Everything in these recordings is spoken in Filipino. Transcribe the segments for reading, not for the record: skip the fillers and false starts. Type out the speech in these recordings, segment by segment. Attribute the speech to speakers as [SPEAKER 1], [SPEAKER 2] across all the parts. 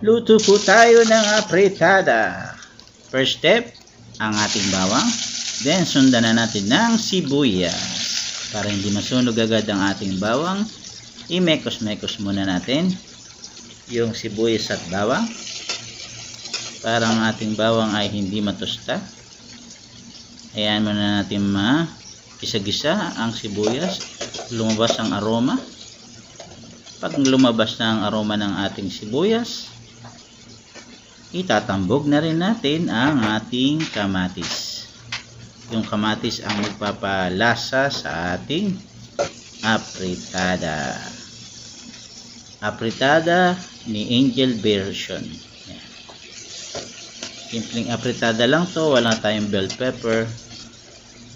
[SPEAKER 1] Luto po tayo ng apritada. First step, ang ating bawang. Then, sundan na natin ng sibuyas. Para hindi masunog agad ang ating bawang, imekos-mekos muna natin yung sibuyas at bawang. Para ang ating bawang ay hindi matusta. Ayan muna natin gisa-gisa ang sibuyas. Lumabas ang aroma. Pag lumabas na ang aroma ng ating sibuyas, itatambog na rin natin ang ating kamatis. Yung kamatis ang magpapalasa sa ating apritada. Apritada ni Angel version. Yan. Simpleng apritada lang to, wala tayong bell pepper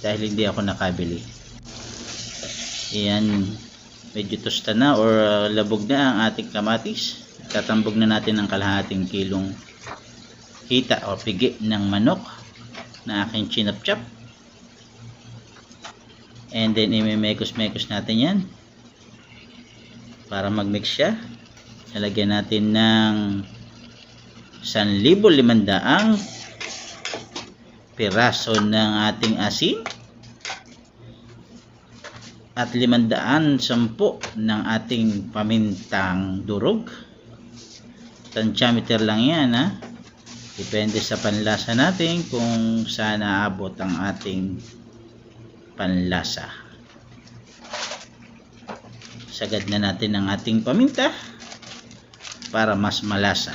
[SPEAKER 1] dahil hindi ako nakabili. Yan, medyo tosta na or labog na ang ating kamatis. Tatambog na natin ang kalahating kilong hita o pigi ng manok na aking chinap-chop. And then imemekos-mekos natin yan para mag-mix siya. Nalagyan natin ng 1,500 piraso ng ating asin at 510 ng ating pamintang durog. Tansyameter lang yan, ha. Depende sa panlasa natin kung saan naabot ang ating panlasa. Sagad na natin ang ating paminta para mas malasa.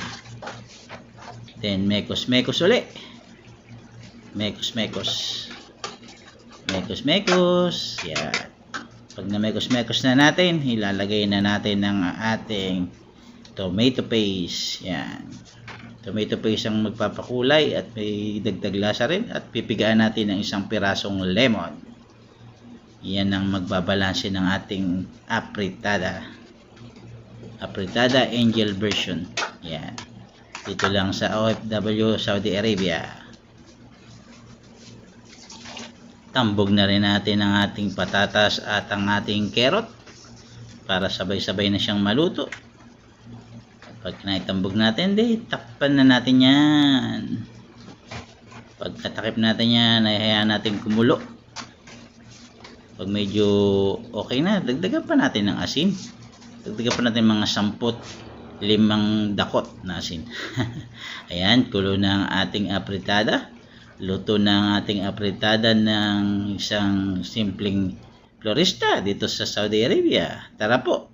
[SPEAKER 1] Then mekos-mekos uli. Mekos-mekos. Mekos-mekos. Yan. Pag na-mekos-mekos na natin, ilalagay na natin ang ating tomato paste. Yan. Tomato paste ang magpapakulay at may dagdag lasa rin. At pipigaan natin ng isang pirasong lemon. Yan ang magbabalanse ng ating apritada. Apritada Angel version. Yan. Dito lang sa OFW Saudi Arabia. Tambog na rin natin ang ating patatas at ang ating carrot para sabay-sabay na siyang maluto. Pag naitambog natin, takpan na natin yan. Pagkatakip natin yan, ay hayaan natin kumulo. Pag medyo okay na, dagdagan pa natin ng asin. Dagdagan pa natin mga 10-5 dakot na asin. Ayan, kulo na ang ating apritada. Luto na ang ating apritada ng isang simpleng florista dito sa Saudi Arabia. Tara po,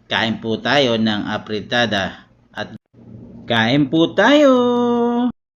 [SPEAKER 1] kain po tayo ng apritada. At kain po tayo!